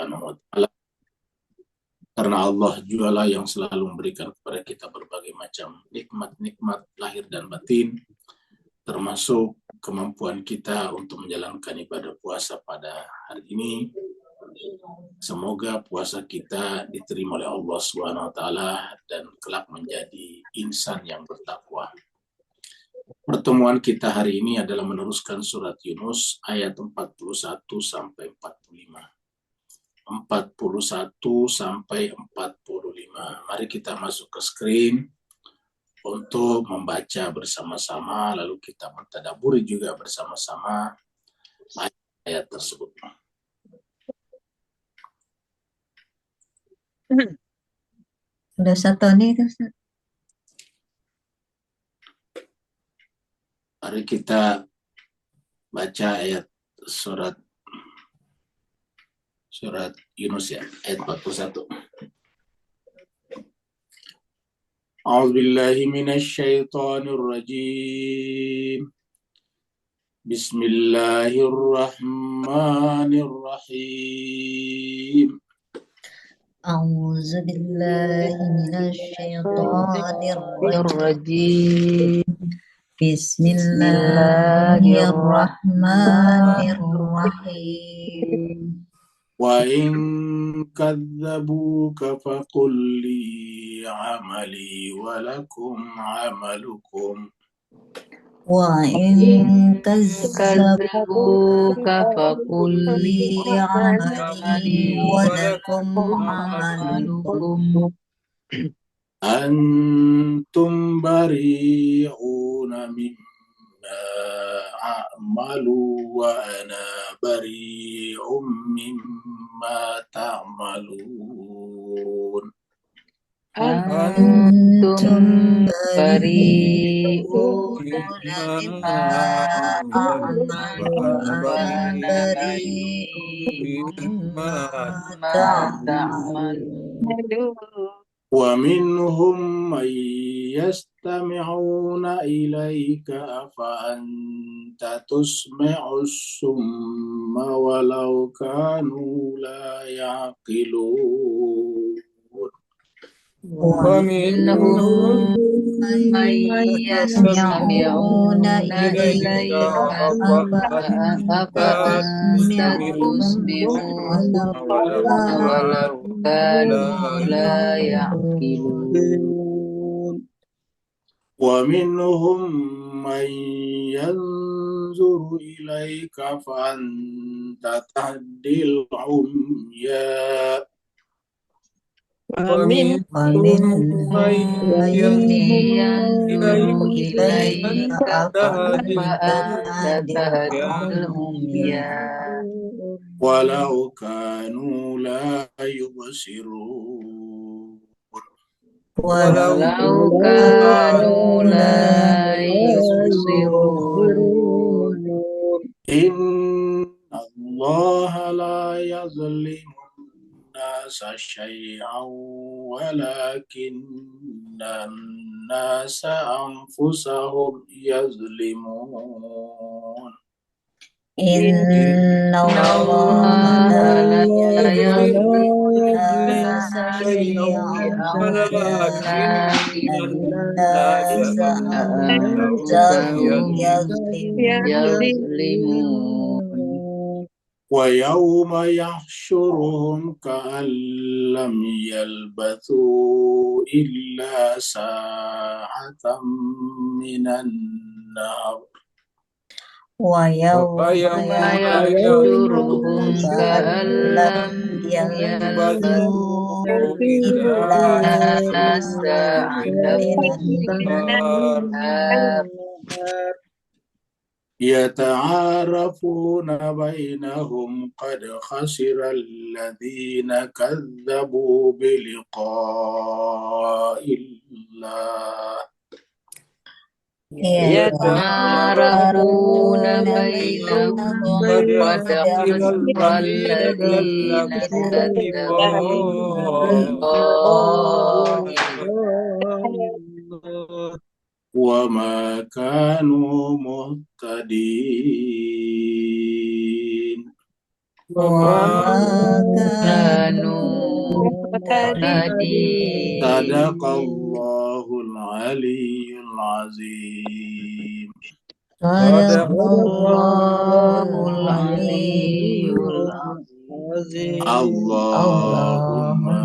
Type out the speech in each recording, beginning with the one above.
Subhanahu wa Ta'ala. Karena Allah jualah yang selalu memberikan kepada kita berbagai macam nikmat-nikmat lahir dan batin, termasuk kemampuan kita untuk menjalankan ibadah puasa pada hari ini. Semoga puasa kita diterima oleh Allah Subhanahu wa Ta'ala dan kelak menjadi insan yang bertakwa. Pertemuan kita hari ini adalah meneruskan surat Yunus ayat 41 sampai 45. 41 sampai 45. Mari kita masuk ke screen untuk membaca bersama-sama, lalu kita mentadaburi juga bersama-sama ayat tersebut. Udah satu nih itu. Mari kita baca ayat surat Yunus ya, ayat 41. A'udzubillahi minasyaitonir rajim. Bismillahirrahmanirrahim. A'udzubillahi minasyaitonir rajim. Bismillahirrahmanirrahim. Wa in kadzabuka faqul li amali wa lakum amalukum. Wa in kazzabuka faqul li amali wa lakum amalukum. Antum bari'una mimma a'malu wa ana bari'um mimma ta'malun. Antum bari'una mimma a'malu wa ana bari'um mimma ta'malun. Wa minhum man yastami'una ilayka afa anta tusmi'us summa walau kanu la yaqilun. Wa minhum man yastami'una ilayka afa anta tusmi'us walau kanu la ya'qilun. Wa minhum man yanzuru ilayka fa anta tahdil umya. Wa minhum man yanzuru ilayka fa anta tahdil umya. Walau kanu la yubsirun. Walau kanu la yubsirun. Inna Allah la yazlimu nasa syai'an walakinna nasa anfusahum yazlimun. Inna Allah la yazlimu nasa syai'an walakinna nasa anfusahum yazlimun. Wa yawma yahsyuruhum ka'an lam yalbathu illa sa'atan minan nar. Wa yawma yahsyuruhum ka'an lam yalbathu illa sa'atan minan nar. Yata'arafuna bainahum qad khasira alladhina kadzabu biliqa'illah. Yata'arafuna bainahum qad khasira alladhina kadzabu biliqa'illah. Wa ma kanu muhtadin. Wa ma muhtadin. Sadaqallahul aliyyul azim. Sadaqallahul aliyyul azim. Allahumma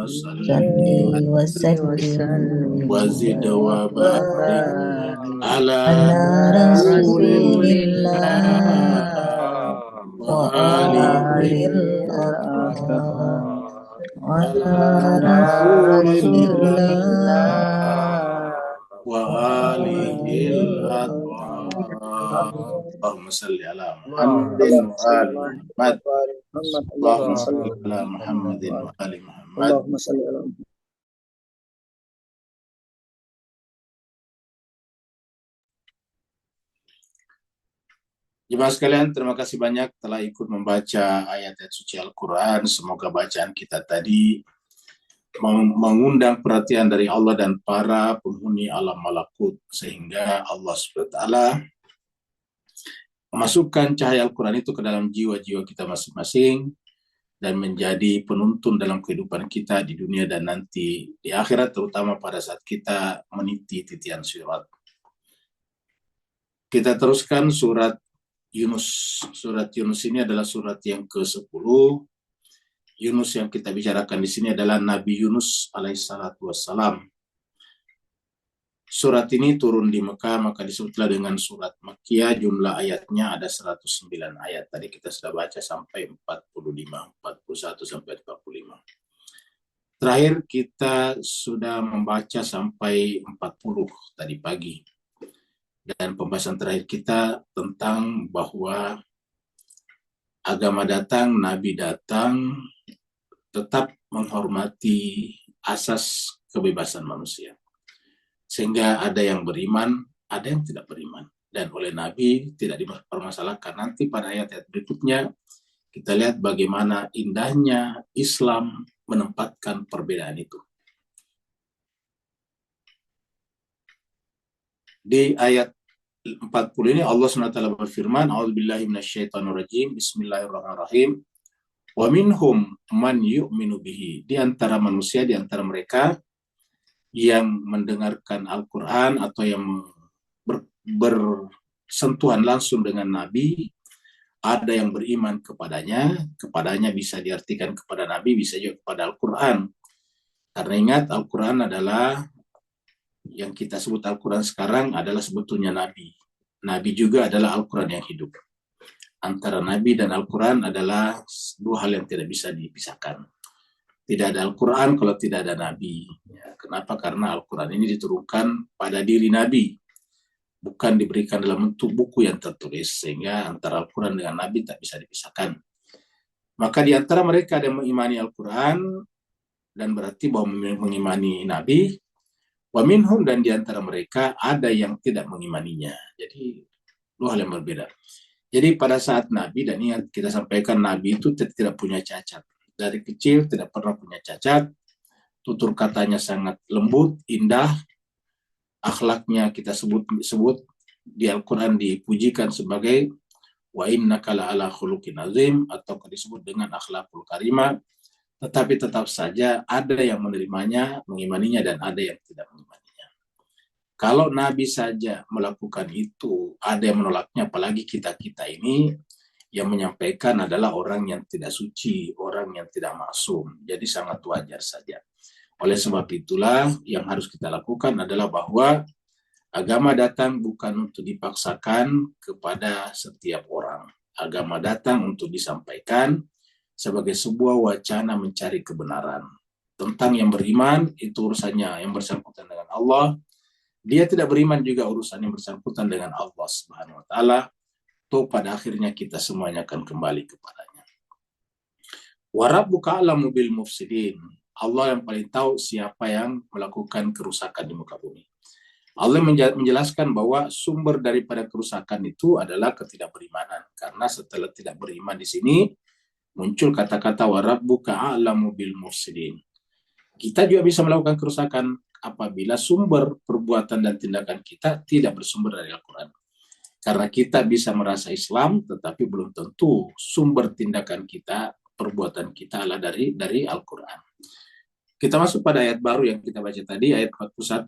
salli Wa sallim wazid wa wa barik barik ala ala rasulillah Rasulillah wa wa alihi alil athhar ala ala rasulillah Rasulillah wa wa alihi alil athhar. athhar. Allahumma salli ala Muhammadin اللهم wa صل ali على Muhammad. محمد اللهم صل Allahumma salli على ala محمد Muhammadin wa ali Muhammad. اللهم صل على محمد. Jemaah sekalian, terima kasih banyak telah ikut membaca ayat-ayat suci Al-Quran. Semoga bacaan kita tadi mengundang perhatian dari Allah dan para penghuni alam malakut, sehingga Allah SWT memasukkan cahaya Al-Quran itu ke dalam jiwa-jiwa kita masing-masing dan menjadi penuntun dalam kehidupan kita di dunia dan nanti di akhirat, terutama pada saat kita meniti titian sirat. Kita teruskan surat Yunus. Surat Yunus ini adalah surat yang ke-10. Yunus yang kita bicarakan di sini adalah Nabi Yunus alaihissalatu wassalam. Surat ini turun di Mekah, maka disebutlah dengan surat Makkiyah. Jumlah ayatnya ada 109 ayat. Tadi kita sudah baca sampai 41 sampai 45. Terakhir kita sudah membaca sampai 40 tadi pagi. Dan pembahasan terakhir kita tentang bahwa agama datang, nabi datang, tetap menghormati asas kebebasan manusia. Sehingga ada yang beriman, ada yang tidak beriman. Dan oleh nabi tidak dipermasalahkan. Nanti pada ayat-ayat berikutnya, kita lihat bagaimana indahnya Islam menempatkan perbedaan itu. Di ayat 40 ini Allah SWT berfirman, A'udzubillahi minasyaitonirrajim, Bismillahirrahmanirrahim. Wa minhum man yu'minu bihi. Di antara manusia, di antara mereka yang mendengarkan Al-Quran atau yang bersentuhan langsung dengan Nabi, ada yang beriman kepadanya bisa diartikan kepada Nabi, bisa juga kepada Al-Quran. Karena ingat, Al-Quran adalah yang kita sebut Al-Quran sekarang adalah sebetulnya Nabi. Nabi juga adalah Al-Quran yang hidup. Antara Nabi dan Al-Quran adalah dua hal yang tidak bisa dipisahkan. Tidak ada Al-Quran kalau tidak ada Nabi. Ya, kenapa? Karena Al-Quran ini diturunkan pada diri Nabi. Bukan diberikan dalam bentuk buku yang tertulis. Sehingga antara Al-Quran dengan Nabi tak bisa dipisahkan. Maka di antara mereka ada yang mengimani Al-Quran, dan berarti bahwa mengimani Nabi. Wa minhum, dan di antara mereka ada yang tidak mengimaninya. Jadi dua hal yang berbeda. Jadi pada saat Nabi, dan ingat kita sampaikan Nabi itu tidak punya cacat. Dari kecil tidak pernah punya cacat. Tutur katanya sangat lembut, indah. Akhlaknya kita sebut di Al-Quran dipujikan sebagai wa innaka la'ala khuluqin azim, atau disebut dengan akhlakul karimah. Tetapi tetap saja ada yang menerimanya, mengimaninya, dan ada yang tidak mengimaninya. Kalau Nabi saja melakukan itu, ada yang menolaknya, apalagi kita-kita ini yang menyampaikan adalah orang yang tidak suci, orang yang tidak maksum. Jadi sangat wajar saja. Oleh sebab itulah yang harus kita lakukan adalah bahwa agama datang bukan untuk dipaksakan kepada setiap orang. Agama datang untuk disampaikan sebagai sebuah wacana mencari kebenaran. Tentang yang beriman, itu urusannya yang bersangkutan dengan Allah. Dia tidak beriman juga urusan yang bersangkutan dengan Allah Subhanahu wa Ta'ala. Toh pada akhirnya kita semuanya akan kembali kepadanya. Wa rabbuka a'lamu bil mufsidin. Allah yang paling tahu siapa yang melakukan kerusakan di muka bumi. Allah menjelaskan bahwa sumber daripada kerusakan itu adalah ketidakberimanan. Karena setelah tidak beriman di sini, muncul kata-kata wa rabbuka a'lamu bil mufsidin. Kita juga bisa melakukan kerusakan apabila sumber perbuatan dan tindakan kita tidak bersumber dari Al-Quran. Karena kita bisa merasa Islam, tetapi belum tentu sumber tindakan kita perbuatan kita adalah dari Al-Quran. Kita masuk pada ayat baru yang kita baca tadi, ayat 41.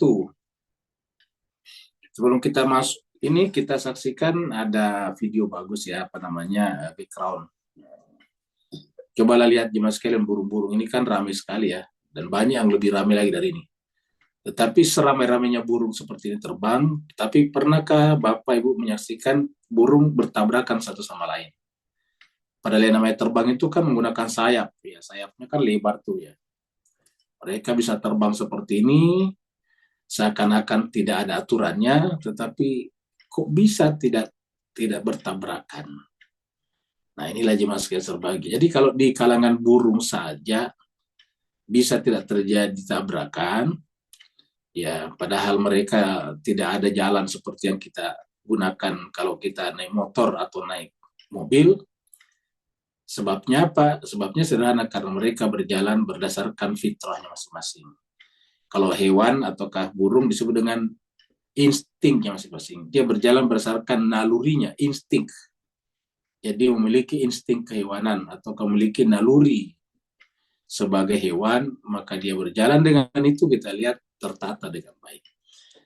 Sebelum kita masuk, ini kita saksikan ada video bagus ya, background. Cobalah lihat jemaah sekalian, burung-burung ini kan ramai sekali ya, dan banyak yang lebih ramai lagi dari ini. Tetapi seramai-ramainya burung seperti ini terbang, tapi pernahkah Bapak Ibu menyaksikan burung bertabrakan satu sama lain? Padahal yang namanya terbang itu kan menggunakan sayap, ya sayapnya kan lebar tuh ya. Mereka bisa terbang seperti ini, seakan-akan tidak ada aturannya, tetapi kok bisa tidak bertabrakan. Nah inilah jemaah sekalian terbagi. Jadi kalau di kalangan burung saja bisa tidak terjadi tabrakan, ya padahal mereka tidak ada jalan seperti yang kita gunakan kalau kita naik motor atau naik mobil. Sebabnya apa? Sebabnya sederhana, karena mereka berjalan berdasarkan fitrahnya masing-masing. Kalau hewan ataukah burung disebut dengan instingnya masing-masing. Dia berjalan berdasarkan nalurinya, insting. Jadi memiliki insting kehewanan atau memiliki naluri sebagai hewan, maka dia berjalan dengan itu kita lihat tertata dengan baik.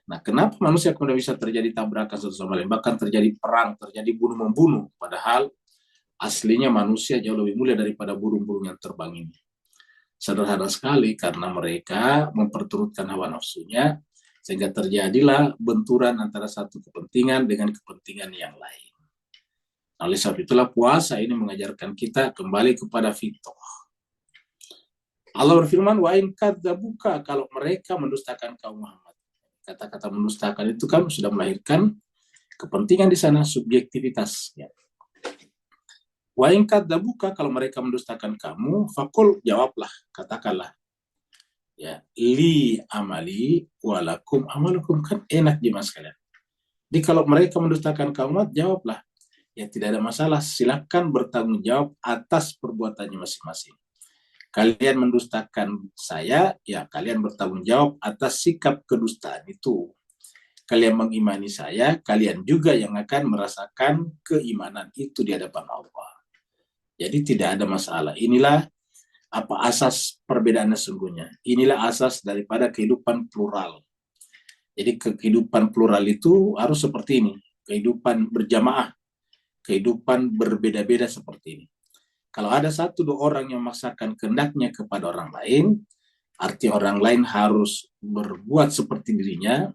Nah, kenapa manusia kemudian bisa terjadi tabrakan satu sama lain, bahkan terjadi perang, terjadi bunuh-membunuh, padahal aslinya manusia jauh lebih mulia daripada burung-burung yang terbang ini. Sederhana sekali, karena mereka memperturutkan hawa nafsunya, sehingga terjadilah benturan antara satu kepentingan dengan kepentingan yang lain. Oleh sebab itulah puasa ini mengajarkan kita kembali kepada fitrah. Allah berfirman, wa in kadzabuka, kalau mereka mendustakan kaum Muhammad. Kata-kata mendustakan itu kan sudah melahirkan kepentingan di sana, subjektivitas. Ya. Wa in kadzabuka, kalau mereka mendustakan kamu, fakul, jawablah, katakanlah. Ya, li amali walakum amalukum, kan enak jemaah sekalian. Jadi kalau mereka mendustakan kamu, jawablah. Ya tidak ada masalah, silakan bertanggung jawab atas perbuatannya masing-masing. Kalian mendustakan saya, ya kalian bertanggung jawab atas sikap kedustaan itu. Kalian mengimani saya, kalian juga yang akan merasakan keimanan itu di hadapan Allah. Jadi tidak ada masalah. Inilah apa asas perbedaannya sesungguhnya. Inilah asas daripada kehidupan plural. Jadi kehidupan plural itu harus seperti ini. Kehidupan berjamaah. Kehidupan berbeda-beda seperti ini. Kalau ada satu dua orang yang memaksakan kehendaknya kepada orang lain, arti orang lain harus berbuat seperti dirinya,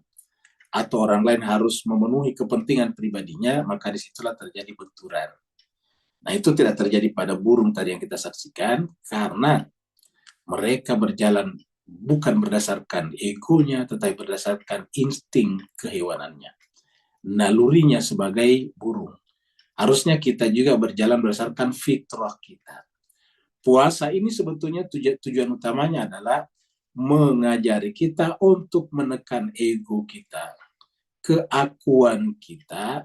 atau orang lain harus memenuhi kepentingan pribadinya, maka disitulah terjadi benturan. Nah itu tidak terjadi pada burung tadi yang kita saksikan, karena mereka berjalan bukan berdasarkan egonya, tetapi berdasarkan insting kehewanannya. Nalurinya sebagai burung. Harusnya kita juga berjalan berdasarkan fitrah kita. Puasa ini sebetulnya tujuan utamanya adalah mengajari kita untuk menekan ego kita, keakuan kita,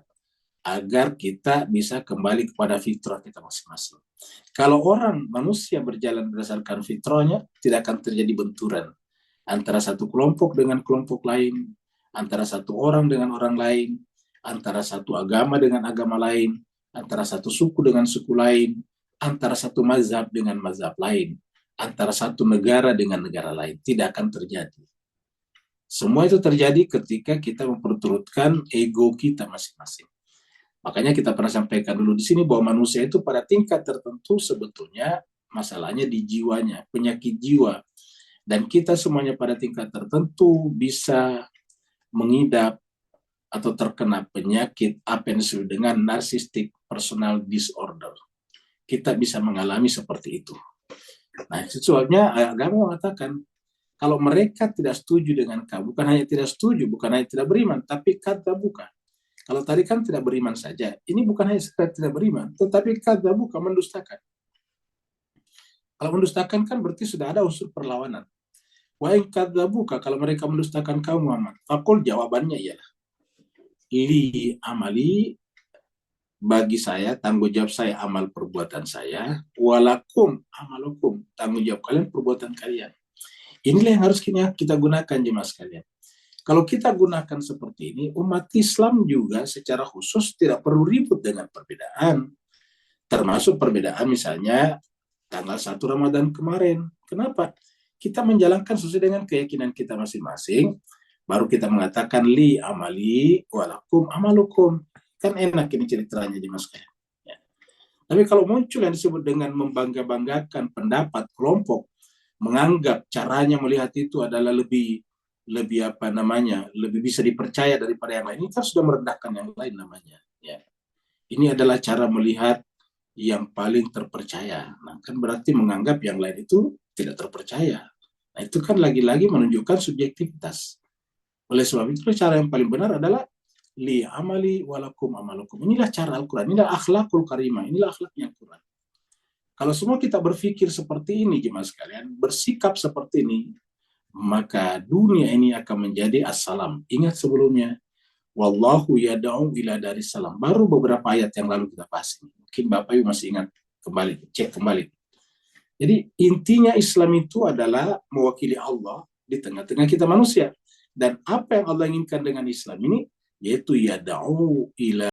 agar kita bisa kembali kepada fitrah kita masing-masing. Kalau orang manusia berjalan berdasarkan fitrahnya, tidak akan terjadi benturan antara satu kelompok dengan kelompok lain, antara satu orang dengan orang lain, antara satu agama dengan agama lain, antara satu suku dengan suku lain, antara satu mazhab dengan mazhab lain, antara satu negara dengan negara lain. Tidak akan terjadi. Semua itu terjadi ketika kita memperturutkan ego kita masing-masing. Makanya kita pernah sampaikan dulu di sini bahwa manusia itu pada tingkat tertentu sebetulnya masalahnya di jiwanya, penyakit jiwa. Dan kita semuanya pada tingkat tertentu bisa mengidap atau terkena penyakit apa yang disebut dengan narcissistic personal disorder. Kita bisa mengalami seperti itu. Nah, sebabnya agama mengatakan kalau mereka tidak setuju dengan kamu, bukan hanya tidak setuju, bukan hanya tidak beriman, tapi kata bukan. Kalau tadi kan tidak beriman saja, ini bukan hanya sekedar tidak beriman, tetapi kata bukan, mendustakan. Kalau mendustakan kan berarti sudah ada unsur perlawanan. Wa in kadzabuka, kalau mereka mendustakan kamu Muhammad, fakul, jawabannya ialah li amali, bagi saya, tanggung jawab saya amal perbuatan saya, walakum amalukum, tanggung jawab kalian perbuatan kalian. Inilah yang harus kita gunakan jemaah sekalian. Kalau kita gunakan seperti ini, umat Islam juga secara khusus tidak perlu ribut dengan perbedaan. Termasuk perbedaan misalnya tanggal 1 Ramadan kemarin. Kenapa? Kita menjalankan sesuai dengan keyakinan kita masing-masing, baru kita mengatakan li amali walakum amalukum. Kan enak ini ceritanya di Mas. Ya. Tapi kalau muncul yang disebut dengan membangga-banggakan pendapat kelompok, menganggap caranya melihat itu adalah lebih lebih apa namanya, lebih bisa dipercaya daripada yang lain, ini kan sudah merendahkan yang lain namanya. Ya. Ini adalah cara melihat yang paling terpercaya. Nah, kan berarti menganggap yang lain itu tidak terpercaya. Nah, itu kan lagi-lagi menunjukkan subjektivitas. Oleh sebab itu, cara yang paling benar adalah li amali walakum amalukum. Inilah cara Al-Quran, inilah akhlakul karimah, inilah akhlaknya Al-Quran. Kalau semua kita berpikir seperti ini, jemaah sekalian, bersikap seperti ini, maka dunia ini akan menjadi assalam. Ingat sebelumnya, wallahu yad'u ila darissalam. Baru beberapa ayat yang lalu kita bahas. Mungkin Bapak Ibu masih ingat, kembali, cek kembali. Jadi intinya Islam itu adalah mewakili Allah di tengah-tengah kita manusia. Dan apa yang Allah inginkan dengan Islam ini, yaitu yad'u ila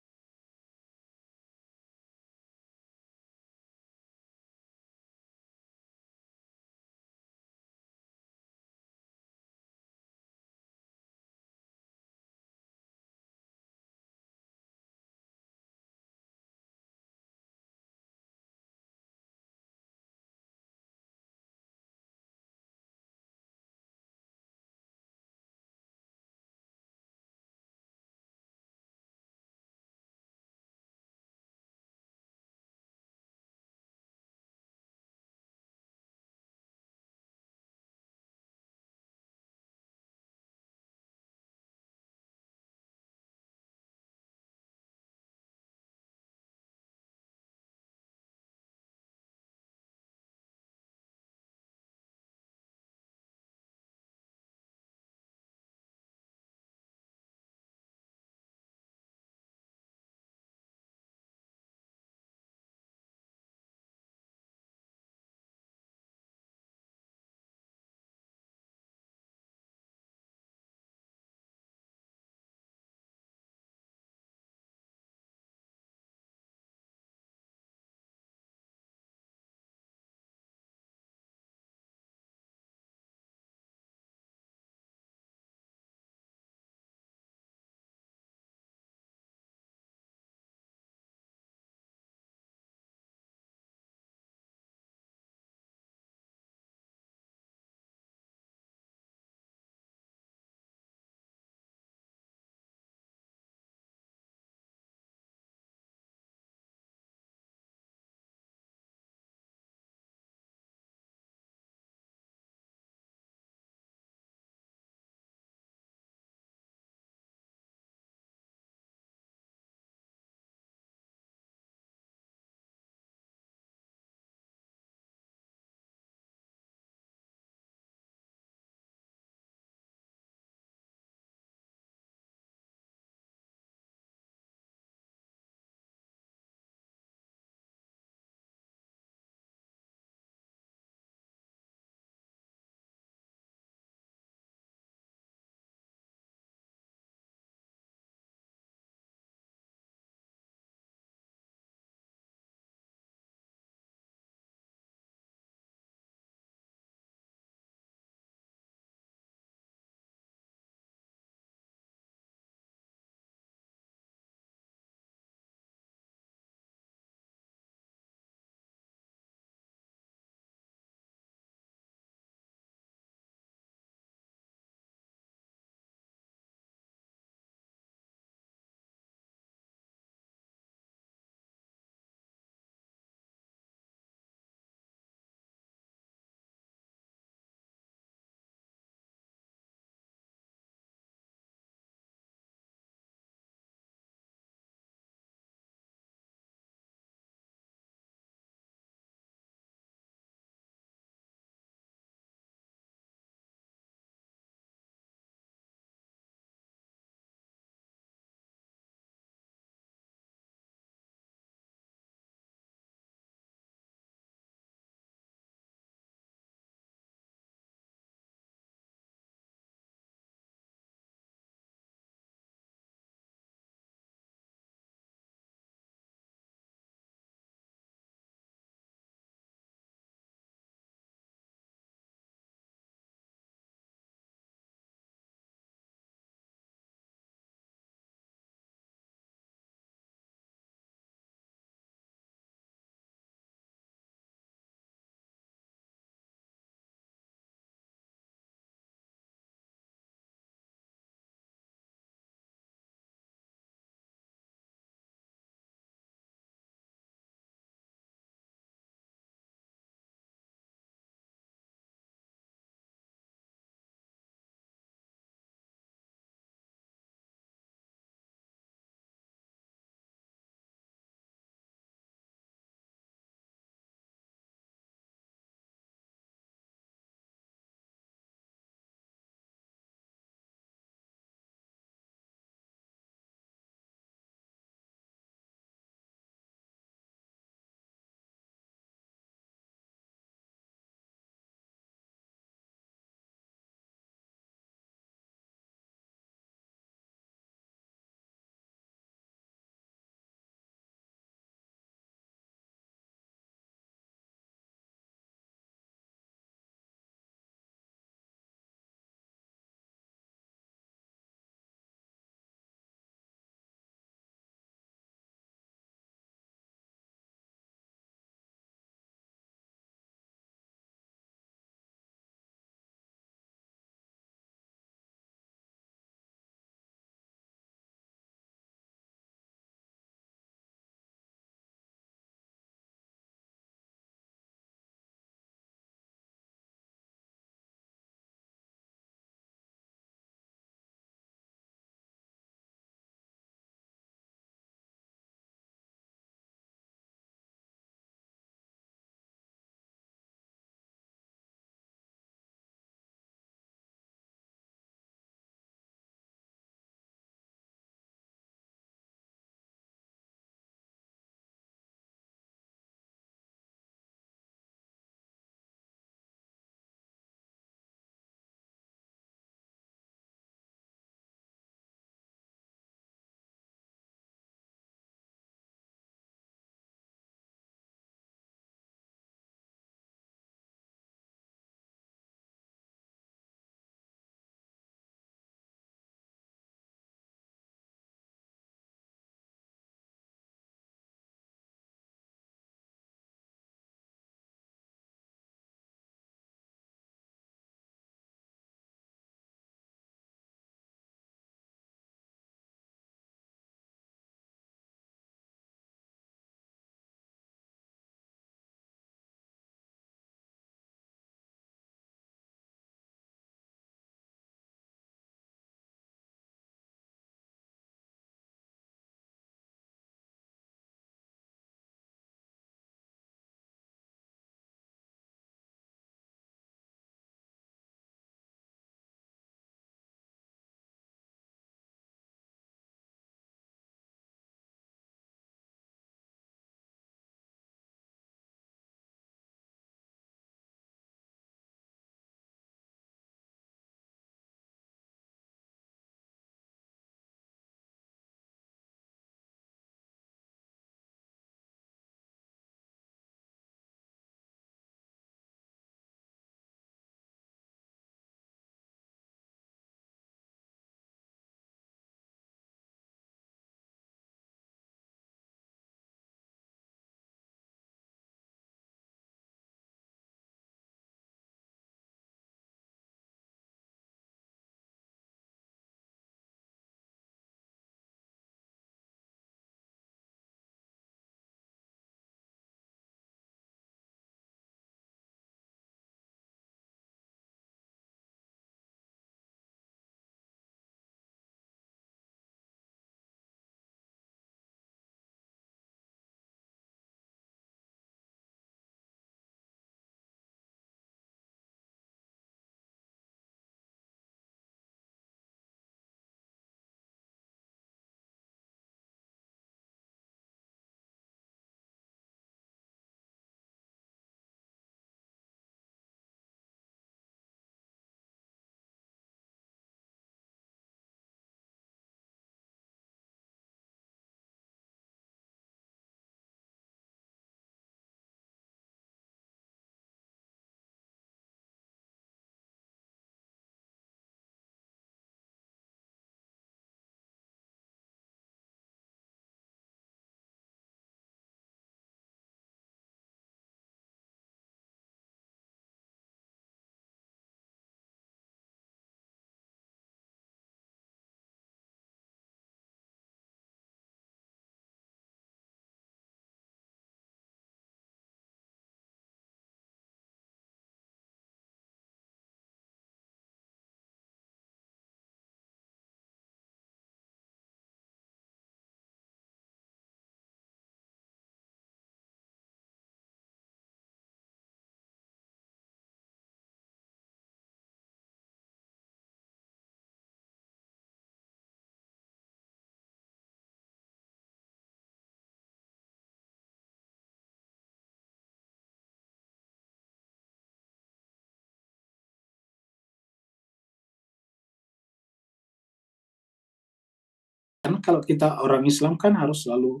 Kan kalau kita orang Islam kan harus selalu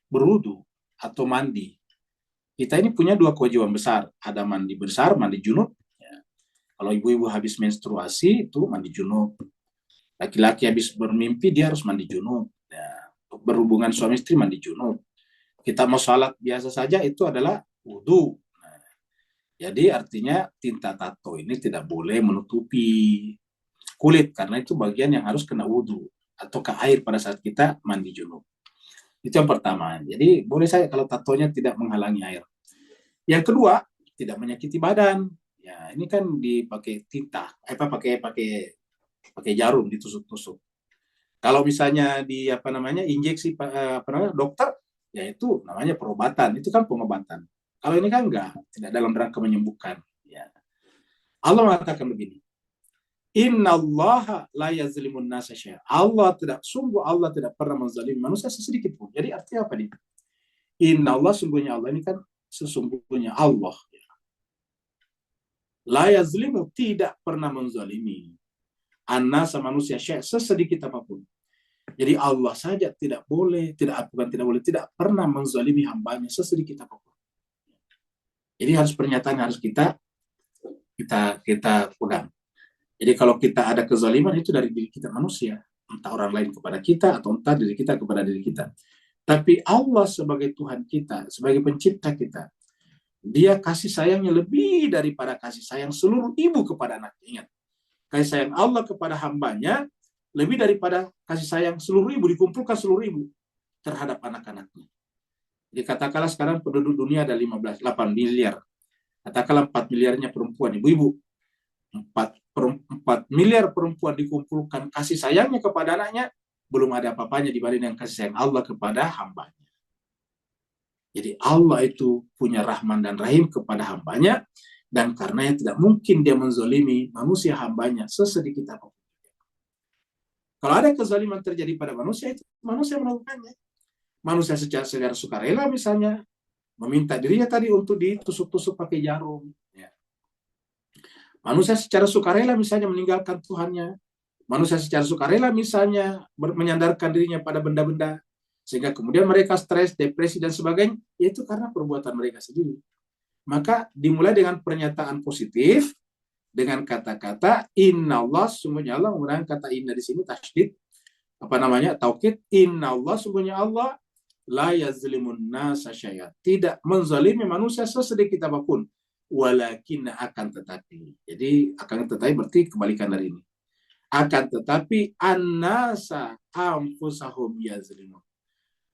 berwudu atau mandi. Kita ini punya dua kewajiban besar. Ada mandi besar, mandi junub. Ya. Kalau ibu-ibu habis menstruasi, itu mandi junub. Laki-laki habis bermimpi, dia harus mandi junub. Ya. Berhubungan suami istri, mandi junub. Kita mau sholat biasa saja, itu adalah wudu. Nah, jadi artinya tinta tato ini tidak boleh menutupi kulit, karena itu bagian yang harus kena wudu. Atau ke air pada saat kita mandi junub. Itu yang pertama. Jadi boleh saja kalau tatonya tidak menghalangi air. Yang kedua, tidak menyakiti badan. Ya, ini kan dipakai tinta, pakai jarum ditusuk-tusuk. Kalau misalnya di injeksi dokter, ya itu namanya perobatan, itu kan pengobatan. Kalau ini kan enggak, tidak dalam rangka menyembuhkan. Ya. Allah mengatakan begini, Inna Allah la yazlimun nasa syai'a. Allah tidak pernah menzalimi manusia sesedikit pun. Jadi artinya apa nih? Inna Allah, sungguhnya Allah, ini kan sesungguhnya Allah. La yazlimu, tidak pernah menzalimi. An-nasa, manusia, syai', sesedikit apapun. Jadi Allah saja tidak pernah menzalimi hambanya sesedikit apapun. Jadi pernyataan harus kita pegang. Jadi kalau kita ada kezaliman, itu dari diri kita manusia, entah orang lain kepada kita atau entah diri kita kepada diri kita. Tapi Allah sebagai Tuhan kita, sebagai pencipta kita, Dia kasih sayangnya lebih daripada kasih sayang seluruh ibu kepada anaknya. Ingat, kasih sayang Allah kepada hambanya lebih daripada kasih sayang seluruh ibu, dikumpulkan seluruh ibu terhadap anak-anaknya. Jadi katakanlah sekarang penduduk dunia ada 8 miliar. Katakanlah 4 miliarnya perempuan, ibu-ibu. 4 miliar perempuan dikumpulkan kasih sayangnya kepada anaknya, belum ada apa-apanya dibanding dengan kasih sayang Allah kepada hambanya. Jadi Allah itu punya Rahman dan Rahim kepada hambanya, dan karenanya tidak mungkin dia menzalimi manusia hambanya sesedikit apapun. Kalau ada kezaliman terjadi pada manusia, itu manusia melakukannya. Manusia secara sukarela misalnya, meminta dirinya tadi untuk ditusuk-tusuk pakai jarum. Ya. Manusia secara sukarela misalnya meninggalkan Tuhannya. Manusia secara sukarela misalnya menyandarkan dirinya pada benda-benda, sehingga kemudian mereka stres, depresi, dan sebagainya, yaitu karena perbuatan mereka sendiri. Maka dimulai dengan pernyataan positif, dengan kata-kata Inna Allah, sungguhnya Allah, menggunakan kata inna di sini tasydid, taukid. Inna Allah, sungguhnya Allah, la yazlimun nasa syai'a, tidak menzalimi manusia sesedikit apapun, walakin akan tetapi. Jadi akan tetapi berarti kebalikan dari ini. Akan tetapi an-nasa anfusahum yazlimun.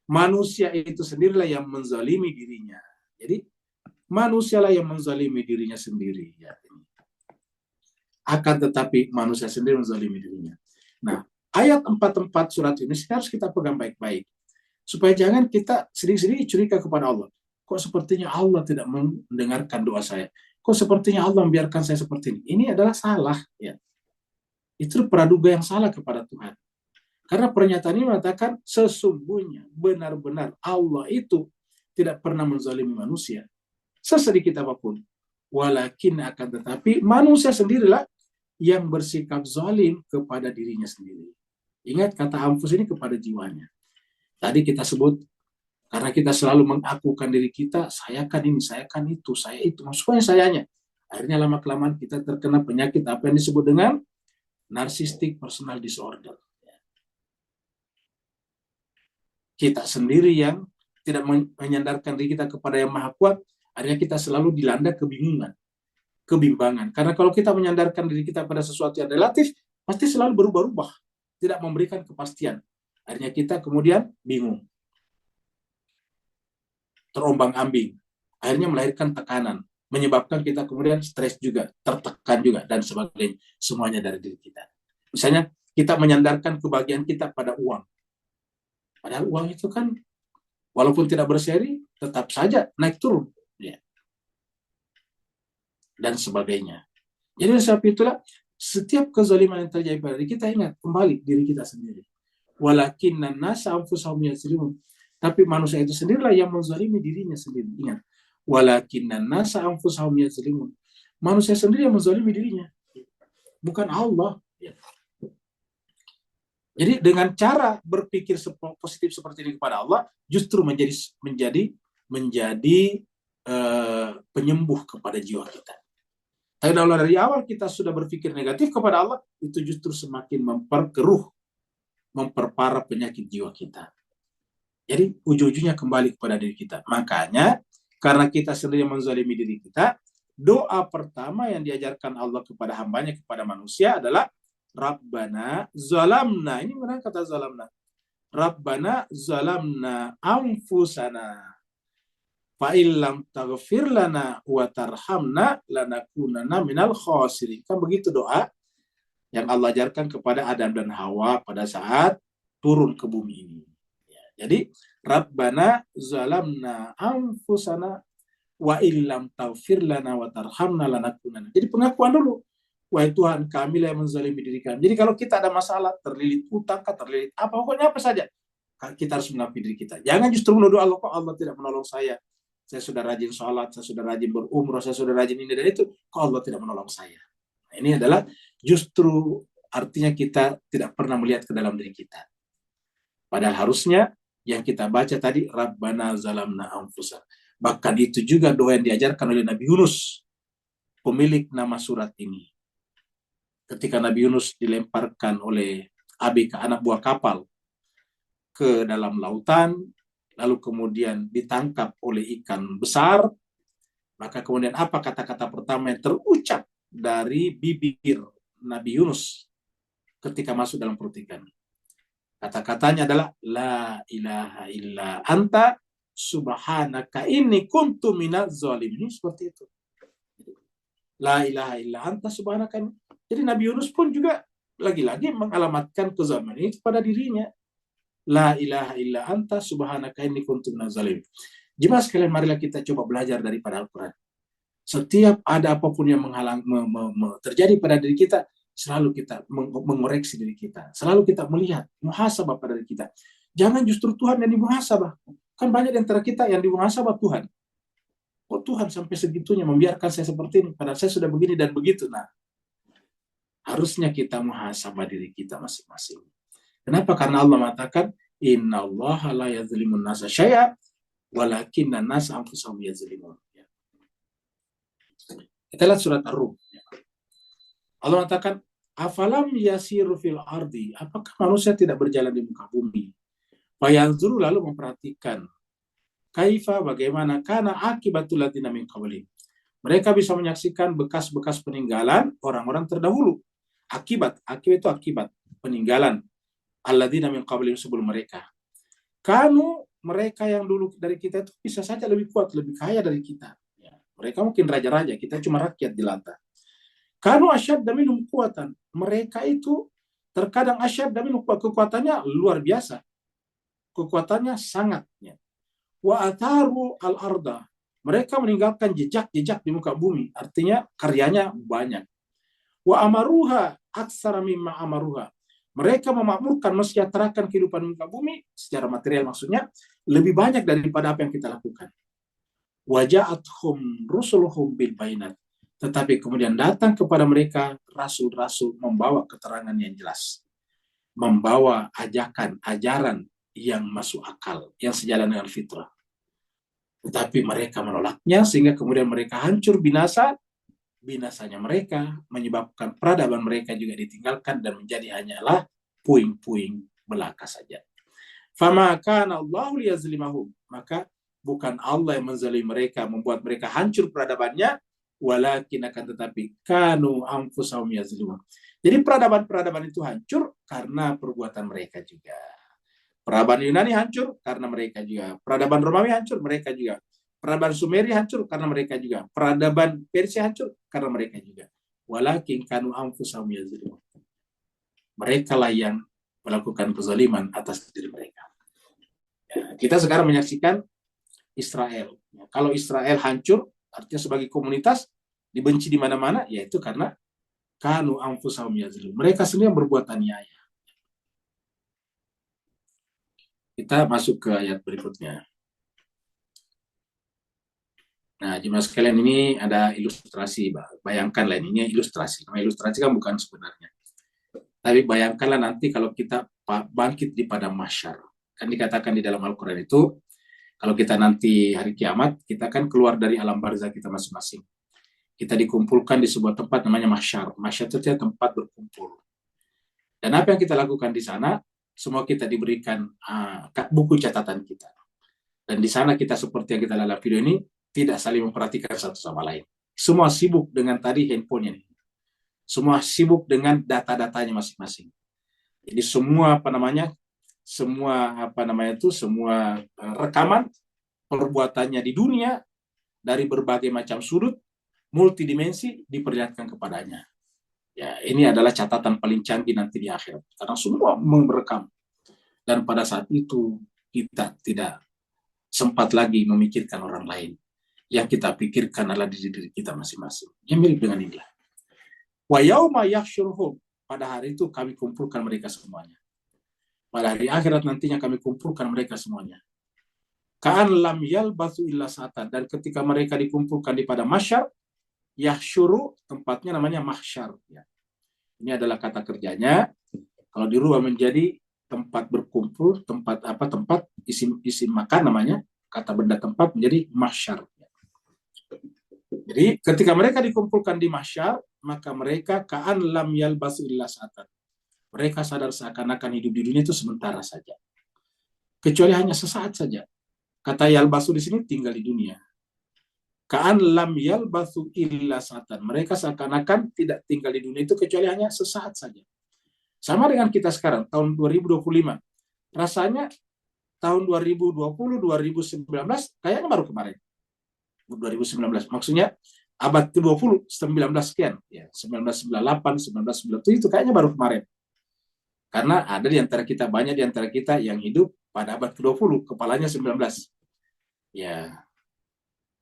Manusia itu sendirilah yang menzalimi dirinya. Jadi manusialah yang menzalimi dirinya sendiri. Ya. Akan tetapi manusia sendiri menzalimi dirinya. Nah, ayat 44 surat ini harus kita pegang baik-baik. Supaya jangan kita sendiri-sendiri curiga kepada Allah. Kok sepertinya Allah tidak mendengarkan doa saya? Kok sepertinya Allah membiarkan saya seperti ini? Ini adalah salah. Ya. Itu praduga yang salah kepada Tuhan. Karena pernyataan ini mengatakan sesungguhnya benar-benar Allah itu tidak pernah menzalimi manusia sesedikit apapun. Walakin akan tetapi manusia sendirilah yang bersikap zalim kepada dirinya sendiri. Ingat kata anfus ini kepada jiwanya. Tadi kita sebut karena kita selalu mengakukan diri kita, saya kan ini, saya kan itu, saya itu, maksudnya sayanya. Akhirnya lama-kelamaan kita terkena penyakit apa yang disebut dengan narcissistic personal disorder. Kita sendiri yang tidak menyandarkan diri kita kepada yang maha kuat, akhirnya kita selalu dilanda kebimbangan. Karena kalau kita menyandarkan diri kita pada sesuatu yang relatif, pasti selalu berubah-ubah, tidak memberikan kepastian. Akhirnya kita kemudian bingung, terombang-ambing, akhirnya melahirkan tekanan, menyebabkan kita kemudian stres juga, tertekan juga, dan sebagainya. Semuanya dari diri kita. Misalnya, kita menyandarkan kebahagiaan kita pada uang. Padahal uang itu kan, walaupun tidak berseri, tetap saja naik turun. Ya. Dan sebagainya. Jadi sebab itulah, setiap kezaliman yang terjadi pada diri kita, ingat, kembali diri kita sendiri. Walakinna nasa anfusahum yazlimun. Tapi manusia itu sendirilah yang menzalimi dirinya sendiri. Ingat, walakinna nasa anfusahum yazlimun. Manusia sendiri yang menzalimi dirinya. Bukan Allah. Ya. Jadi dengan cara berpikir positif seperti ini kepada Allah, justru menjadi penyembuh kepada jiwa kita. Tapi kalau dari awal kita sudah berpikir negatif kepada Allah, itu justru semakin memperparah penyakit jiwa kita. Jadi ujung-ujungnya kembali kepada diri kita. Makanya karena kita sendiri menzalimi diri kita, doa pertama yang diajarkan Allah kepada hambanya, kepada manusia adalah Rabbana zalamna. Ini benar kata zalamna. Rabbana zalamna anfusana. Fa illam taghfir lana wa tarhamna lanakunanna minal khasirin. Kan begitu doa yang Allah ajarkan kepada Adam dan Hawa pada saat turun ke bumi ini. Ya, jadi Rabbana zalamna anfusana wa illam taghfir lana wa tarhamna lanakunanna. Jadi pengakuan dulu. Wahai Tuhan, kami yang menzalimi diri kami. Jadi kalau kita ada masalah, terlilit utang, terlilit apa, pokoknya apa saja, kita harus mengakui diri kita. Jangan justru menuduh Allah, kok Allah tidak menolong saya. Saya sudah rajin sholat, saya sudah rajin berumrah, saya sudah rajin ini dan itu, kok Allah tidak menolong saya. Nah, ini adalah justru artinya kita tidak pernah melihat ke dalam diri kita. Padahal harusnya yang kita baca tadi, Rabbana zalamna anfusana. Bahkan itu juga doa yang diajarkan oleh Nabi Yunus, pemilik nama surat ini. Ketika Nabi Yunus dilemparkan oleh ABK, anak buah kapal, ke dalam lautan, lalu kemudian ditangkap oleh ikan besar, maka kemudian apa kata-kata pertama yang terucap dari bibir Nabi Yunus ketika masuk dalam perut ikan? Kata-katanya adalah La ilaha illa anta subhanaka inni kuntu minaz zalimin. Seperti itu. La ilaha illa anta subhanaka. Jadi Nabi Yunus pun juga lagi-lagi mengalamatkan kezaliman ini kepada dirinya. La ilaha illa anta subhanaka inni kuntu minaz zalimin. Jemaah sekalian, marilah kita coba belajar daripada Al-Quran. Setiap ada apapun yang terjadi pada diri kita, selalu kita mengoreksi diri kita. Selalu kita melihat, muhasabah pada diri kita. Jangan justru Tuhan yang dimuhasabah. Kan banyak di antara kita yang dimuhasabah Tuhan. Oh Tuhan sampai segitunya membiarkan saya seperti ini, padahal saya sudah begini dan begitu. Nah, harusnya kita muhasabah diri kita masing-masing. Kenapa? Karena Allah mengatakan, Inna Allah la yazlimun nasa syai'a, walakinna nasa anfusahum yazlimun. Kita lihat surat Ar-Rum. Allah mengatakan, afalam yasiru fil ardi, apakah manusia tidak berjalan di muka bumi? Fayanzuru, lalu memperhatikan, kaifa, bagaimana, kana akibatul ladzina min qablihim. Mereka bisa menyaksikan bekas-bekas peninggalan orang-orang terdahulu. Akibat itu akibat peninggalan alladzina min qablihim, sebelum mereka. Mereka yang dulu dari kita itu bisa saja lebih kuat, lebih kaya dari kita. Ya. Mereka mungkin raja-raja, kita cuma rakyat jelata. Kanu asyadda minhum quwatan. Mereka itu terkadang asyadda minhum, kekuatannya luar biasa. Kekuatannya sangat. Ya. Wa atharu al-arda. Mereka meninggalkan jejak-jejak di muka bumi. Artinya karyanya banyak. Wa amaruha aksara mimma amaruha. Mereka memakmurkan, mensejahterakan kehidupan muka bumi secara material, maksudnya lebih banyak daripada apa yang kita lakukan. Waja'athum rusuluhum bil bayinat. Tetapi kemudian datang kepada mereka rasul-rasul membawa keterangan yang jelas, membawa ajaran yang masuk akal, yang sejalan dengan fitrah. Tetapi mereka menolaknya, sehingga kemudian mereka hancur binasa. Binasanya mereka menyebabkan peradaban mereka juga ditinggalkan dan menjadi hanyalah puing-puing belaka saja. Fama kana Allahu liyazlimahum, maka bukan Allah yang menzalimi mereka, membuat mereka hancur peradabannya, walakin akan tetapi kanu anfusahum yazlimun. Jadi peradaban-peradaban itu hancur karena perbuatan mereka juga. Peradaban Yunani hancur karena mereka juga. Peradaban Romawi hancur, mereka juga. Peradaban Sumeri hancur karena mereka juga. Peradaban Persia hancur karena mereka juga. Walakin kanu anfusahum yazlimun. Mereka lah yang melakukan kezaliman atas diri mereka. Ya, kita sekarang menyaksikan Israel. Ya, kalau Israel hancur, artinya sebagai komunitas dibenci di mana-mana, yaitu karena kanu anfusahum yazlimun. Mereka sendiri yang berbuat aniaya. Kita masuk ke ayat berikutnya. Nah, jemaah sekalian, ini ada ilustrasi. Bayangkanlah, ini ilustrasi. Nah, ilustrasi kan bukan sebenarnya. Tapi bayangkanlah nanti kalau kita bangkit di padang mahsyar. Kan dikatakan di dalam Al-Quran itu, kalau kita nanti hari kiamat, kita kan keluar dari alam barzah kita masing-masing. Kita dikumpulkan di sebuah tempat namanya mahsyar. Mahsyar itu tempat berkumpul. Dan apa yang kita lakukan di sana, semua kita diberikan buku catatan kita. Dan di sana kita seperti yang kita dalam video ini, tidak saling memperhatikan satu sama lain. Semua sibuk dengan tadi handphonenya. Semua sibuk dengan data-datanya masing-masing. Jadi semua semua rekaman perbuatannya di dunia dari berbagai macam sudut, multidimensi diperlihatkan kepadanya. Ya, ini adalah catatan paling canggih nanti di akhirat. Karena semua merekam. Dan pada saat itu kita tidak sempat lagi memikirkan orang lain. Yang kita pikirkan adalah diri kita masing-masing. Yang mirip dengan inilah. Wa yauma yahsyuruhum. Pada hari itu kami kumpulkan mereka semuanya. Pada hari akhirat nantinya kami kumpulkan mereka semuanya. Ka'an lam yalbathu illa sa'atan. Dan ketika mereka dikumpulkan di pada mahsyar, yahsyuru, tempatnya namanya mahsyar. Ya. Ini adalah kata kerjanya. Kalau dirubah menjadi tempat berkumpul, tempat isim makan namanya, kata benda tempat menjadi mahsyar. Jadi ketika mereka dikumpulkan di mahsyar, maka mereka ka'an lam yalbathu illa sa'atan. Mereka sadar seakan-akan hidup di dunia itu sementara saja. Kecuali hanya sesaat saja. Kata yalbasu di sini tinggal di dunia. Ka'an lam yalbathu illa sa'atan. Mereka seakan-akan tidak tinggal di dunia itu kecuali hanya sesaat saja. Sama dengan kita sekarang, tahun 2025. Rasanya tahun 2020, 2019, kayaknya baru kemarin. 2019. Maksudnya abad ke-20, 19 sekian. Ya, 1998, 1997 itu kayaknya baru kemarin. Karena ada di antara kita, banyak di antara kita yang hidup pada abad ke-20, kepalanya 19. Ya,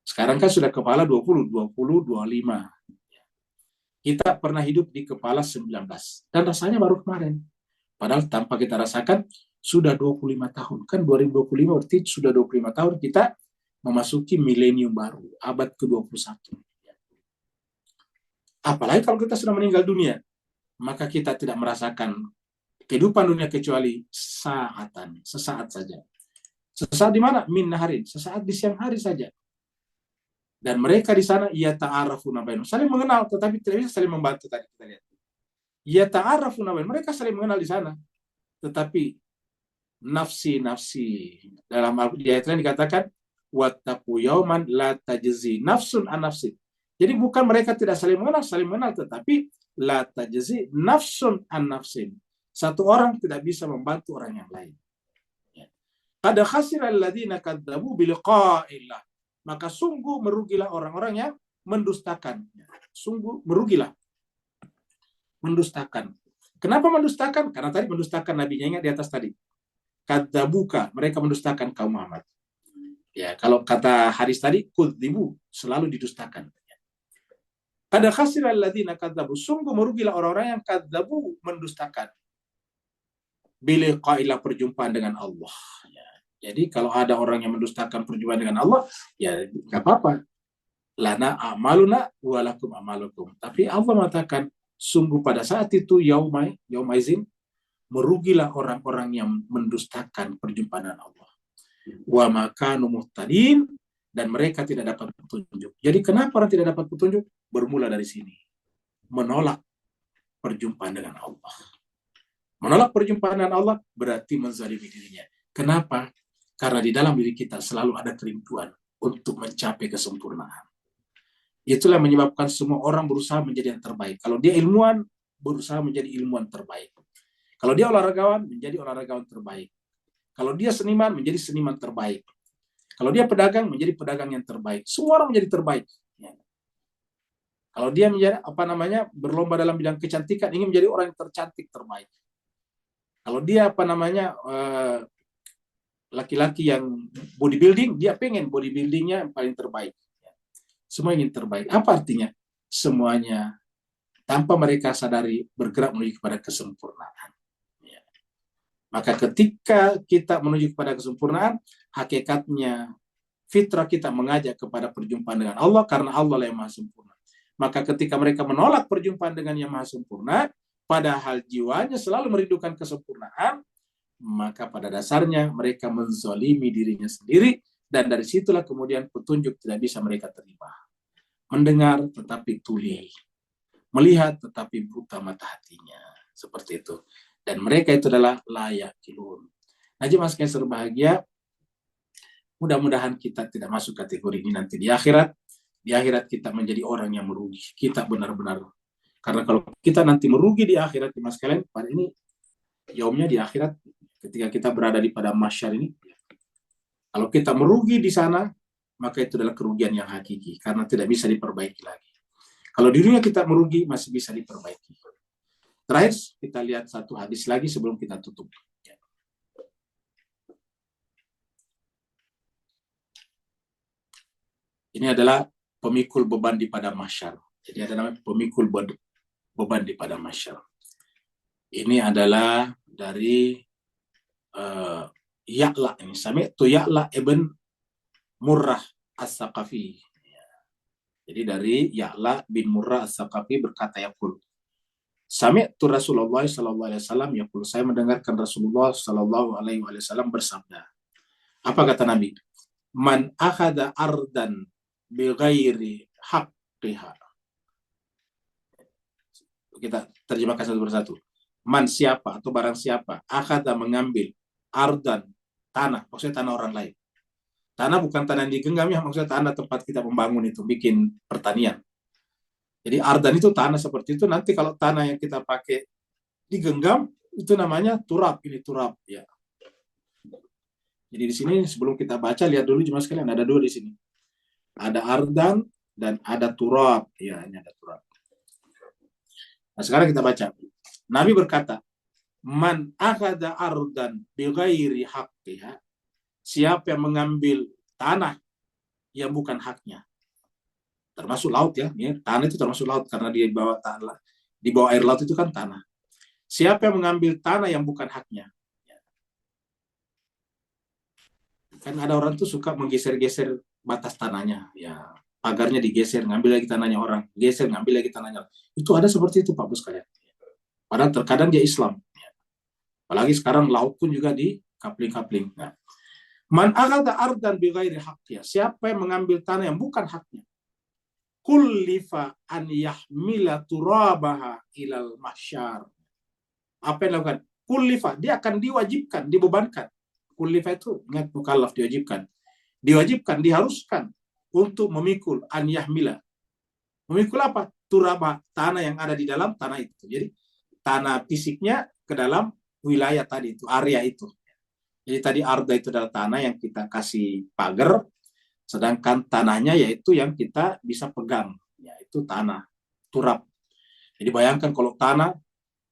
sekarang kan sudah kepala 20, 25. Kita pernah hidup di kepala 19. Dan rasanya baru kemarin. Padahal tanpa kita rasakan, sudah 25 tahun. Kan 2025 berarti sudah 25 tahun kita memasuki milenium baru, abad ke-21. Apalagi kalau kita sudah meninggal dunia, maka kita tidak merasakan kehidupan dunia kecuali sesaat saja. Sesaat di mana? Min naharin, sesaat di siang hari saja. Dan mereka di sana yata'arafuna bainahum, saling mengenal, tetapi tidak bisa saling membantu tadi kita lihat. Yata'arafuna bainahum, mereka saling mengenal di sana. Tetapi nafsi dalam ayat ini dikatakan wattaqu yauman la tajzi nafsun an nafsin. Jadi bukan mereka tidak saling mengenal, tetapi la tajzi nafsun an nafsin. Satu orang tidak bisa membantu orang yang lain. Qad khasira alladziina kadzdzabu biliqa'illah. Maka sungguh merugilah orang-orang yang mendustakan. Sungguh merugilah. Mendustakan. Kenapa mendustakan? Karena tadi mendustakan nabinya, ingat di atas tadi. Kadzabuka, mereka mendustakan kaum Muhammad. Ya, kalau kata Haris tadi, kudzibu, selalu didustakan. Qad khasira alladziina kadzdzabu. Sungguh merugilah orang-orang yang kadzdzabu, mendustakan. Biliqa'illah, perjumpaan dengan Allah. Ya. Jadi kalau ada orang yang mendustakan perjumpaan dengan Allah, ya nggak apa-apa. Lana amaluna walakum amalukum. Tapi Allah mengatakan, sungguh pada saat itu yaumaizin, merugilah orang-orang yang mendustakan perjumpaan dengan Allah. Wa makanu muhtadin, dan mereka tidak dapat petunjuk. Jadi kenapa orang tidak dapat petunjuk? Bermula dari sini. Menolak perjumpaan dengan Allah. Menolak perjumpaan dengan Allah berarti menzalimi dirinya. Kenapa? Karena di dalam diri kita selalu ada kerinduan untuk mencapai kesempurnaan. Itulah menyebabkan semua orang berusaha menjadi yang terbaik. Kalau dia ilmuwan, berusaha menjadi ilmuwan terbaik. Kalau dia olahragawan, menjadi olahragawan terbaik. Kalau dia seniman, menjadi seniman terbaik. Kalau dia pedagang, menjadi pedagang yang terbaik. Semua orang menjadi terbaik. Kalau dia menjadi berlomba dalam bidang kecantikan, ingin menjadi orang yang tercantik terbaik. Kalau dia laki-laki yang bodybuilding, dia pengen bodybuildingnya yang paling terbaik. Semua ingin terbaik. Apa artinya? Semuanya tanpa mereka sadari bergerak menuju kepada kesempurnaan. Ya. Maka ketika kita menuju kepada kesempurnaan, hakikatnya fitrah kita mengajak kepada perjumpaan dengan Allah karena Allah lah yang maha sempurna. Maka ketika mereka menolak perjumpaan dengan yang maha sempurna, padahal jiwanya selalu merindukan kesempurnaan, maka pada dasarnya mereka menzalimi dirinya sendiri, dan dari situlah kemudian petunjuk tidak bisa mereka terima. Mendengar tetapi tuli, melihat tetapi buta mata hatinya, seperti itu. Dan mereka itu adalah layak kilun. Nah, jemaah sekalian berbahagia, mudah-mudahan kita tidak masuk kategori ini nanti di akhirat. Di akhirat kita menjadi orang yang merugi. Kita benar-benar, karena kalau kita nanti merugi di akhirat, jemaah sekalian, pada ini yaumnya di akhirat, ketika kita berada di padang mahsyar ini, kalau kita merugi di sana, maka itu adalah kerugian yang hakiki, karena tidak bisa diperbaiki lagi. Kalau di dunia kita merugi, masih bisa diperbaiki. Terakhir, kita lihat satu hadis lagi sebelum kita tutup. Ini adalah pemikul beban di padang mahsyar. Jadi ada namanya pemikul beban di padang mahsyar. Ini adalah dari Ya'la, ini sami'tu Ya'la ibn Murrah As-Saqafi. Jadi dari Ya'la bin Murrah As-Saqafi berkata, yaqul, sami'tu Rasulullah sallallahu alaihi wasallam yaqul, saya mendengarkan Rasulullah sallallahu alaihi wasallam bersabda. Apa kata Nabi? Man akhadha ardan bighairi haqqiha. Kita terjemahkan satu persatu. Man siapa atau barang siapa akhadha mengambil ardan, tanah, maksudnya tanah orang lain. Tanah bukan tanah yang digenggam ya, maksudnya tanah tempat kita membangun itu, bikin pertanian. Jadi ardan itu tanah seperti itu. Nanti kalau tanah yang kita pakai digenggam, itu namanya turab. Ini turab ya. Jadi di sini sebelum kita baca, lihat dulu cuma sekalian, ada dua di sini. Ada ardan dan ada turab. Ya, ini ada turab. Nah, sekarang kita baca. Nabi berkata, man akhadha ardan bighairi haqqiha, siapa yang mengambil tanah yang bukan haknya, termasuk laut ya, tanah itu termasuk laut karena di bawah tanah, di bawah air laut itu kan tanah. Siapa yang mengambil tanah yang bukan haknya, kan ada orang tuh suka menggeser-geser batas tanahnya, ya pagarnya digeser, ngambil lagi tanahnya orang, geser, ngambil lagi tanahnya. Itu ada seperti itu Pak Bos kalian. Padahal terkadang dia Islam. Apalagi sekarang laut pun juga di kapling-kapling. Nah, man akhadha ardan bighairi haqqiha, siapa yang mengambil tanah yang bukan haknya, kullifa an yahmila turabaha ilal mahsyar. Apa yang dilakukan? Kullifa, dia akan diwajibkan, dibebankan. Kullifa itu ingat mukallaf, diwajibkan. Diwajibkan, diharuskan untuk memikul an yahmila. Memikul apa? Turaba, tanah yang ada di dalam tanah itu. Jadi tanah fisiknya ke dalam wilayah tadi itu, area itu. Jadi tadi arda itu adalah tanah yang kita kasih pagar, sedangkan tanahnya yaitu yang kita bisa pegang, yaitu tanah turab. Jadi bayangkan kalau tanah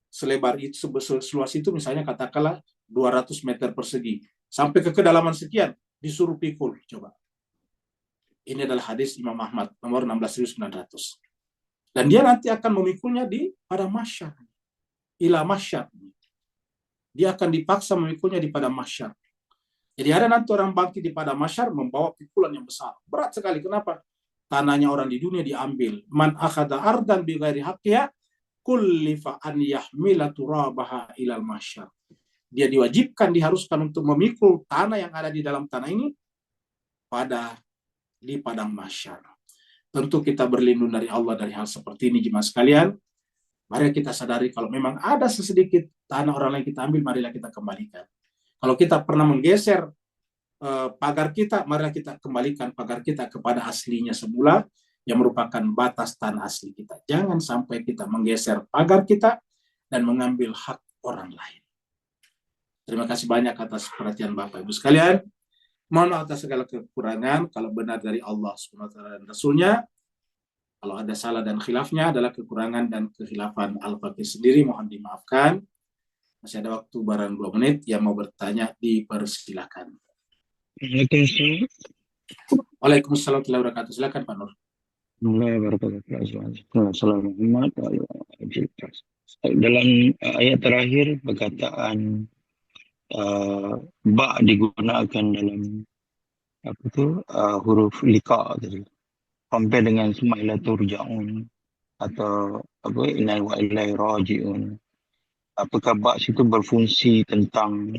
selebar itu, seluas itu, misalnya katakanlah 200 meter persegi, sampai ke kedalaman sekian, disuruh pikul. Coba. Ini adalah hadis Imam Ahmad, nomor 16.900. Dan dia nanti akan memikulnya di padang mahsyar. Ila mahsyar. Dia akan dipaksa memikulnya di padang mahsyar. Jadi ada nanti orang bangkit di padang mahsyar membawa pikulan yang besar. Berat sekali. Kenapa? Tanahnya orang di dunia diambil. Man akhadha ardan bighairi haqqiha kullifa an yahmila turabaha ilal mahsyar. Dia diwajibkan, diharuskan untuk memikul tanah yang ada di dalam tanah ini di padang mahsyar. Tentu kita berlindung dari Allah dari hal seperti ini, jemaah sekalian. Mari kita sadari kalau memang ada sesedikit tanah orang lain kita ambil, marilah kita kembalikan. Kalau kita pernah menggeser pagar kita, marilah kita kembalikan pagar kita kepada aslinya semula, yang merupakan batas tanah asli kita. Jangan sampai kita menggeser pagar kita dan mengambil hak orang lain. Terima kasih banyak atas perhatian Bapak Ibu sekalian. Mohon maaf atas segala kekurangan, kalau benar dari Allah SWT dan Rasulnya. Kalau ada salah dan khilafnya adalah kekurangan dan kekhilafan Al-Fakir sendiri, mohon dimaafkan. Masih ada waktu barang 2 menit, yang mau bertanya dipersilakan. Waalaikumsalam warahmatullahi wabarakatuh. Silakan Pak Nur. Dalam ayat terakhir perkataan ba digunakan dalam huruf liqa tadi, sampai dengan summa ila turja'un atau inna wa ilaihi raji'un. apakah ba' situ berfungsi tentang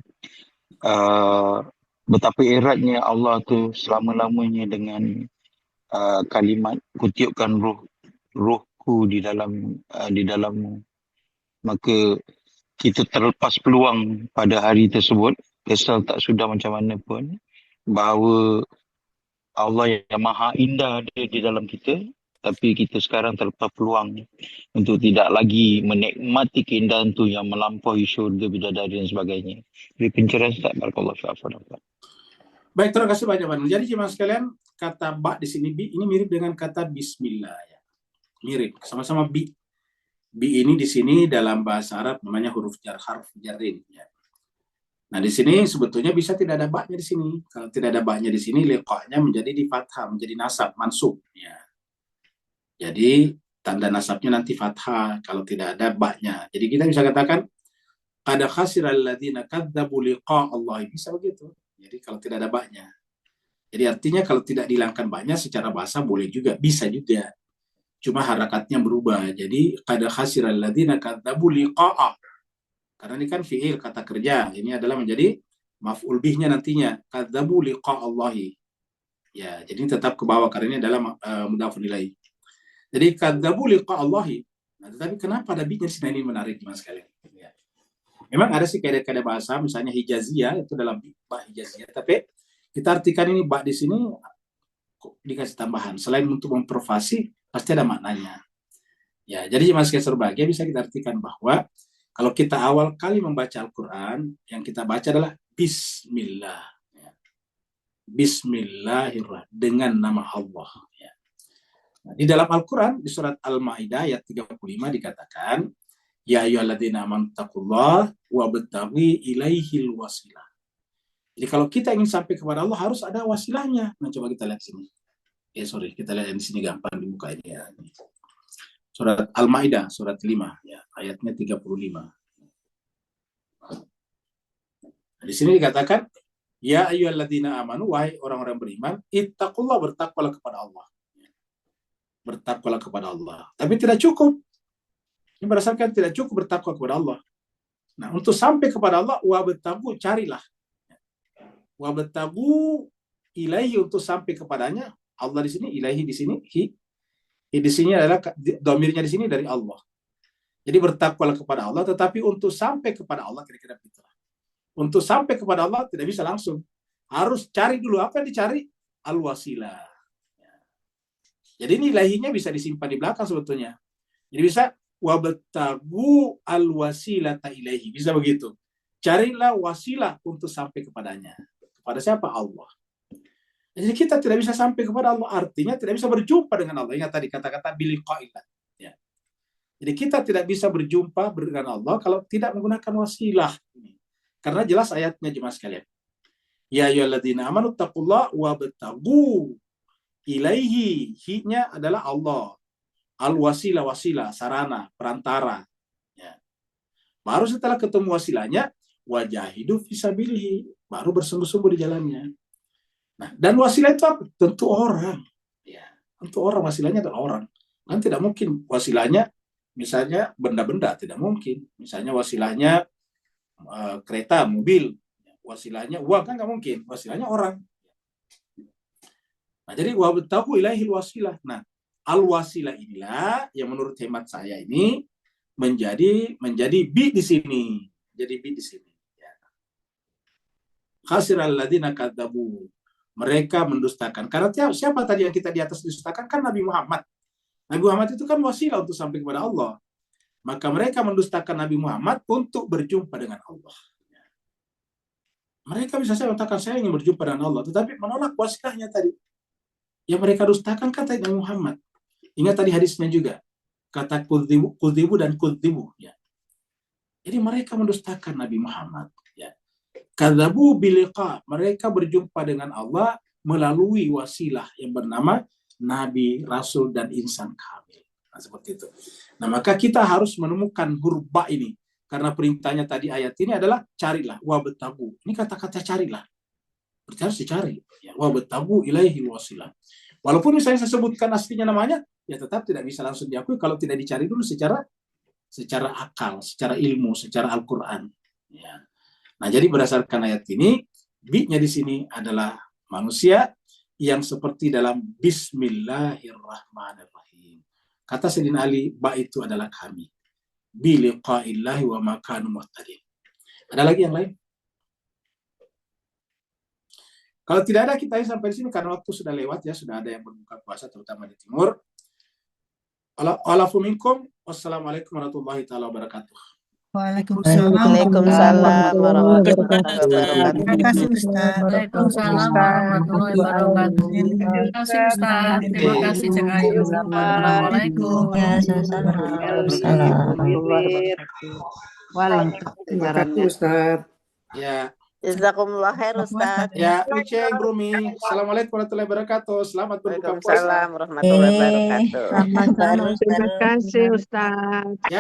betapa eratnya Allah tu selama-lamanya dengan kalimat kutiupkan rohku di dalammu, maka kita terlepas peluang pada hari tersebut, kesal tak sudah macam mana pun, bahawa Allah yang maha indah ada di dalam kita, tapi kita sekarang terlepas peluang untuk tidak lagi menikmati keindahan tu yang melampaui syurga, bidadari dan sebagainya. Beri pencerahan Ustaz. Barakallahu fiikum. Baik, terima kasih banyak Pak. Jadi jemaah sekalian, kata ba di sini bi ini mirip dengan kata bismillah ya. Mirip, sama-sama bi. Bi ini di sini dalam bahasa Arab namanya huruf jar, harf jarin ya. Nah, di sini sebetulnya bisa tidak ada ba-nya di sini. Kalau tidak ada ba-nya di sini, liqa-nya menjadi di fathah, menjadi nasab, mansub ya. Jadi tanda nasabnya nanti fathah kalau tidak ada ba-nya. Jadi kita bisa katakan qad khasiral ladzina kadzdzabu liqa Allah, bisa begitu. Jadi kalau tidak ada ba-nya. Jadi artinya kalau tidak dihilangkan ba-nya secara bahasa boleh juga, bisa juga. Cuma harakatnya berubah. Jadi qad khasiral ladzina kadzdzabu liqa'a. Karena ini kan fi'il, kata kerja. Ini adalah menjadi maf'ul bihnya nantinya. Kadzdzabu liqa'allahi. Ya, jadi tetap ke bawah karena ini adalah mudhafun ilaih. Jadi kadzdzabu liqa'allahi. Nah, tetapi kenapa ada bi-nya di sini? Ini menarik Mas sekalian. Ya. Memang ada sih kaidah-kaidah bahasa, misalnya hijaziyah itu dalam ba hijaziyah, tapi kita artikan ini ba di sini dikasih tambahan. Selain untuk memperfasih, pasti ada maknanya. Ya, jadi Mas berbahagia bisa kita artikan bahwa kalau kita awal kali membaca Al-Quran, yang kita baca adalah Bismillah. Ya. Bismillahirrahmanirrahim. Dengan nama Allah. Ya. Nah, di dalam Al-Quran, di surat Al-Ma'idah ayat 35 dikatakan, Ya ayyuhalladzina amanu taqullah wabtaghi ilaihil wasilah. Jadi kalau kita ingin sampai kepada Allah harus ada wasilahnya. Nah, coba kita lihat sini. Kita lihat di sini gampang dibuka ini ya. Surat Al-Maidah, surat 5, ya, ayatnya 35. Nah, di sini dikatakan, Ya ayyuhalladzina amanu, wahai orang-orang beriman, ittaqullah, bertakwalah kepada Allah. Bertakwalah kepada Allah. Tapi tidak cukup. Ini berdasarkan tidak cukup bertakwa kepada Allah. Nah, untuk sampai kepada Allah, wabtagu, carilah. Wabtagu ilaihi, untuk sampai kepadanya. Allah di sini, ilaihi di sini, di sini adalah domirnya di sini dari Allah. Jadi bertakwalah kepada Allah, tetapi untuk sampai kepada Allah kira-kira begitu. Untuk sampai kepada Allah tidak bisa langsung. Harus cari dulu. Apa yang dicari? Al-wasilah. Jadi ini ilahinya bisa disimpan di belakang sebetulnya. Jadi bisa wabtagu al-wasilata ilaihi. Bisa begitu. Carilah wasilah untuk sampai kepadanya. Kepada siapa? Allah. Jadi kita tidak bisa sampai kepada Allah, artinya tidak bisa berjumpa dengan Allah. Ingat tadi kata-kata biliqa'illah. Ya. Jadi kita tidak bisa berjumpa dengan Allah kalau tidak menggunakan wasilah. Karena jelas ayatnya jemaah sekalian. Ya ayyuhalladzina amanu taqullaha wabtagu ilaihi. Hi-nya adalah Allah. Al-wasilah, wasilah, sarana, perantara. Ya. Baru setelah ketemu wasilahnya, wajahidu fisabilihi. Baru bersungguh-sungguh di jalannya. Nah, dan wasilah itu apa? Tentu orang. Ya, tentu orang, wasilahnya adalah orang. Kan tidak mungkin wasilahnya misalnya benda-benda, tidak mungkin. Misalnya wasilahnya kereta, mobil. Wasilahnya uang, kan nggak mungkin. Wasilahnya orang. Nah, jadi wabtagu ilaihil wasilah. Nah, al-wasilah inilah yang menurut hemat saya ini menjadi bi di sini. Jadi bi di sini. Ya. Khasiral ladzina kadzabu. Mereka mendustakan. Karena siapa tadi yang kita di atas dustakan? Kan Nabi Muhammad. Nabi Muhammad itu kan wasilah untuk sampai kepada Allah. Maka mereka mendustakan Nabi Muhammad untuk berjumpa dengan Allah. Mereka bisa saya katakan, saya ingin berjumpa dengan Allah. Tetapi menolak wasilahnya tadi. Yang mereka dustakan kata Nabi Muhammad. Ingat tadi hadisnya juga. Kata kudzibu dan kudzibu. Ya. Jadi mereka mendustakan Nabi Muhammad. Kadzabu biliqa, mereka berjumpa dengan Allah melalui wasilah yang bernama Nabi, Rasul, dan insan kamil. Nah, seperti itu. Nah, maka kita harus menemukan huruf ba ini. Karena perintahnya tadi ayat ini adalah carilah, wabtagu. Ini kata-kata carilah. Berarti harus dicari. Ya, wabtagu ilaihi wasilah. Walaupun misalnya saya sebutkan aslinya namanya, ya tetap tidak bisa langsung diakui kalau tidak dicari dulu secara secara akal, secara ilmu, secara Al-Quran. Ya. Nah, jadi berdasarkan ayat ini, bi-nya di sini adalah manusia yang seperti dalam Bismillahirrahmanirrahim. Kata Sayyidina Ali, ba itu adalah kami. Bi liqa'illahi wa ma kanu muhtadin. Ada lagi yang lain? Kalau tidak ada, kita sampai di sini karena waktu sudah lewat ya, sudah ada yang berbuka puasa terutama di timur. Alafu minkum, wassalamualaikum warahmatullahi taala wabarakatuh. Waalaikumsalam warahmatullahi wabarakatuh. Terima kasih Ustaz. Waalaikumsalam warahmatullahi wabarakatuh. Terima kasih Ustaz. Terima kasih Cek Ayu. Assalamualaikum. Waalaikumsalam. Ustaz. Ya, Jazakumullah khair Ustaz. ya, Uceng, Brumi. Assalamualaikum warahmatullahi wabarakatuh. Selamat berbuka puasa. Waalaikumsalam warahmatullahi wabarakatuh. Selamat Terima kasih Ustaz.